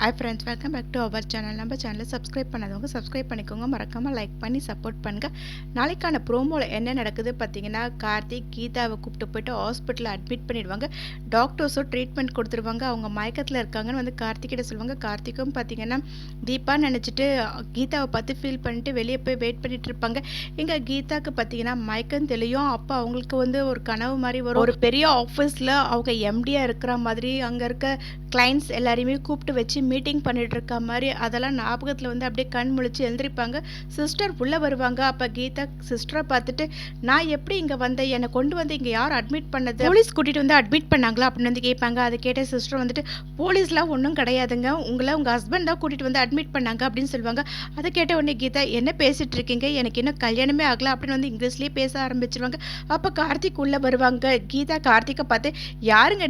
Hi friends, welcome back to our channel. நம்ம சேனலை subscribe பண்ணாதவங்க சப்ஸ்கிரைப் பண்ணிக்கோங்க. மறக்காமல் லைக் பண்ணி சப்போர்ட் பண்ணுங்கள். நாளைக்கான ப்ரோமோவில் என்ன நடக்குது பார்த்தீங்கன்னா, கார்த்திக் கீதாவை கூப்பிட்டு போய்ட்டு ஹாஸ்பிட்டலில் அட்மிட் பண்ணிடுவாங்க. டாக்டர்ஸும் ட்ரீட்மெண்ட் கொடுத்துருவாங்க. அவங்க மயக்கத்தில் இருக்காங்கன்னு வந்து கார்த்திகிட்ட சொல்லுவாங்க. கார்த்திக்கும் பார்த்தீங்கன்னா தீபா நினச்சிட்டு கீதாவை பார்த்து ஃபீல் பண்ணிட்டு வெளியே போய் வெயிட் பண்ணிட்டு இருப்பாங்க. இங்கே கீதாவுக்கு பார்த்தீங்கன்னா மயக்கம் தெளியும். அப்போ அவங்களுக்கு வந்து ஒரு கனவு மாதிரி வரும். ஒரு பெரிய ஆஃபீஸில் அவங்க எம்டியாக இருக்கிற மாதிரி அங்கே இருக்க கிளைண்ட்ஸ் எல்லாரையுமே கூப்பிட்டு வச்சு மீட்டிங் பண்ணிட்டு இருக்க மாதிரி அதெல்லாம் ஞாபகத்தில் வந்து அப்படியே கண் முழிச்சு எழுந்திருப்பாங்க. சிஸ்டர் உள்ளே வருவாங்க. அப்போ கீதா சிஸ்டரை பார்த்துட்டு, நான் எப்படி இங்கே வந்தேன், என்னை கொண்டு வந்து இங்கே யார் அட்மிட் பண்ணது, போலீஸ் கூட்டிகிட்டு வந்து அட்மிட் பண்ணாங்களா அப்படின்னு வந்து கேட்பாங்க. அதை கேட்ட சிஸ்டர் வந்துட்டு, போலீஸ்லாம் ஒன்றும் கிடையாதுங்க, உங்களை உங்கள் ஹஸ்பண்ட் தான் கூட்டிகிட்டு வந்து அட்மிட் பண்ணாங்க அப்படின்னு சொல்லுவாங்க. அதை கேட்ட உடனே கீதா, என்ன பேசிகிட்டு இருக்கீங்க, எனக்கு இன்னும் கல்யாணமே ஆகலை அப்படின்னு வந்து இங்கிலீஷ்லேயே பேச ஆரம்பிச்சிருவாங்க. அப்போ கார்த்திக் உள்ளே வருவாங்க. கீதா கார்த்திகை பார்த்து, யாருங்க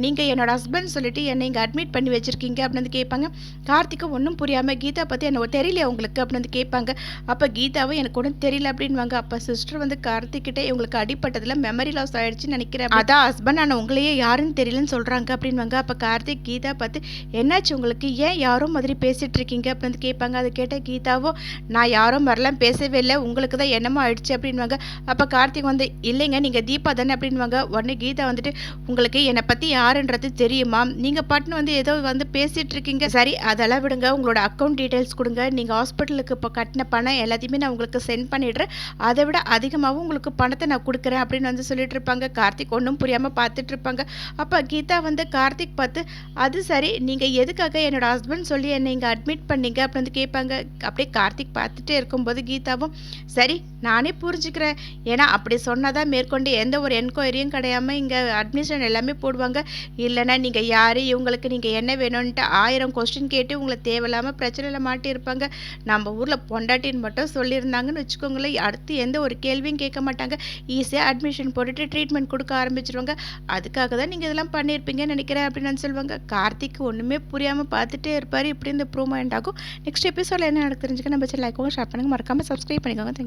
நீங்கள் என்னோட ஹஸ்பண்ட் சொல்லிட்டு என்னை இங்கே அட்மிட் பண்ணி வச்சுருக்கீங்க அப்படின்னு வந்து கேட்பாங்க. கார்த்திக்கு ஒன்றும் புரியாமல், கீதா பற்றி எனக்கு தெரியல உங்களுக்கு அப்படின்னு வந்து கேட்பாங்க. அப்போ கீதாவும் எனக்கு ஒன்றும் தெரியல அப்படின்வாங்க. அப்போ சிஸ்டர் வந்து கார்த்திக்கிட்ட இவங்களுக்கு அடிப்பட்டதில் மெமரி லாஸ் ஆகிடுச்சின்னு நினைக்கிறேன், அதான் ஹஸ்பண்ட் நான் உங்களையே யாருன்னு தெரியலன்னு சொல்கிறாங்க அப்படின்வாங்க. அப்போ கார்த்திக் கீதா பார்த்து, என்னாச்சு உங்களுக்கு, ஏன் யாரோ மாதிரி பேசிகிட்டு இருக்கீங்க அப்படின்னு வந்து கேட்பாங்க. அதை கேட்ட கீதாவும், நான் யாரோ மாதிரிலாம் பேசவே இல்லை, உங்களுக்கு தான் என்னமோ ஆயிடுச்சு அப்படின்வாங்க. அப்போ கார்த்திக் வந்து, இல்லைங்க நீங்கள் தீபா தானே அப்படின்வாங்க. உடனே கீதா வந்துட்டு, உங்களுக்கு என்னை பற்றி யாருன்றது தெரியுமா, நீங்கள் பாட்டுன்னு வந்து ஏதோ வந்து பேசிகிட்டு இருக்கீங்க, சரி அதெல்லாம் விடுங்க, உங்களோட அக்கௌண்ட் டீட்டெயில்ஸ் கொடுங்க, நீங்கள் ஹாஸ்பிட்டலுக்கு இப்போ கட்டின பணம் எல்லாத்தையுமே நான் உங்களுக்கு சென்ட் பண்ணிடுறேன், அதை விட அதிகமாகவும் உங்களுக்கு பணத்தை நான் கொடுக்குறேன் அப்படின்னு வந்து சொல்லிட்டு இருப்பாங்க. கார்த்திக் ஒன்றும் புரியாமல் பார்த்துட்டு இருப்பாங்க. அப்போ கீதா வந்து கார்த்திக் பார்த்து, அது சரி நீங்கள் எதுக்காக என்னோட ஹஸ்பண்ட் சொல்லி என்னை இங்கே அட்மிட் பண்ணீங்க அப்படின்னு வந்து கேட்பாங்க. அப்படியே கார்த்திக் பார்த்துட்டே இருக்கும்போது கீதாவும், சரி நானே புரிஞ்சுக்கிறேன், ஏன்னா அப்படி சொன்னாதான் மேற்கொண்டு எந்த ஒரு என்கொயரியும் கிடையாமல் இங்கே அட்மிஷன் எல்லாமே போடுவாங்க, இல்லைன்னா நீங்கள் யார், இவங்களுக்கு நீங்கள் என்ன வேணும்ன்ட்டு 1000 கொஸ்டின் கேட்டு உங்களை தேவையில்லாமல் பிரச்சனையில் மாட்டியிருப்பாங்க. நம்ம ஊரில் பொண்டாட்டின்னு மட்டும் சொல்லியிருந்தாங்கன்னு வச்சுக்கோங்களேன், அடுத்து எந்த ஒரு கேள்வியும் கேட்க மாட்டாங்க, ஈஸியாக அட்மிஷன் போட்டுட்டு ட்ரீட்மெண்ட் கொடுக்க ஆரம்பிச்சிருவாங்க. அதுக்காக தான் நீங்கள் இதெல்லாம் பண்ணியிருப்பீங்கன்னு நினைக்கிறேன் அப்படின்னு சொல்லுவாங்க. கார்த்திக் ஒன்றுமே புரியாமல் பார்த்துட்டே இருப்பார். இப்படி இந்த ப்ரோமோ எண்ட் ஆகும். நெக்ஸ்ட் எபிசோடில் என்ன நடக்கு தெரிஞ்சுக்க நம்ம லைக் ஷேர் பண்ணுங்கள், மறக்காமல் சப்ஸ்கிரைப் பண்ணிக்கோங்க. தேங்க்யூ.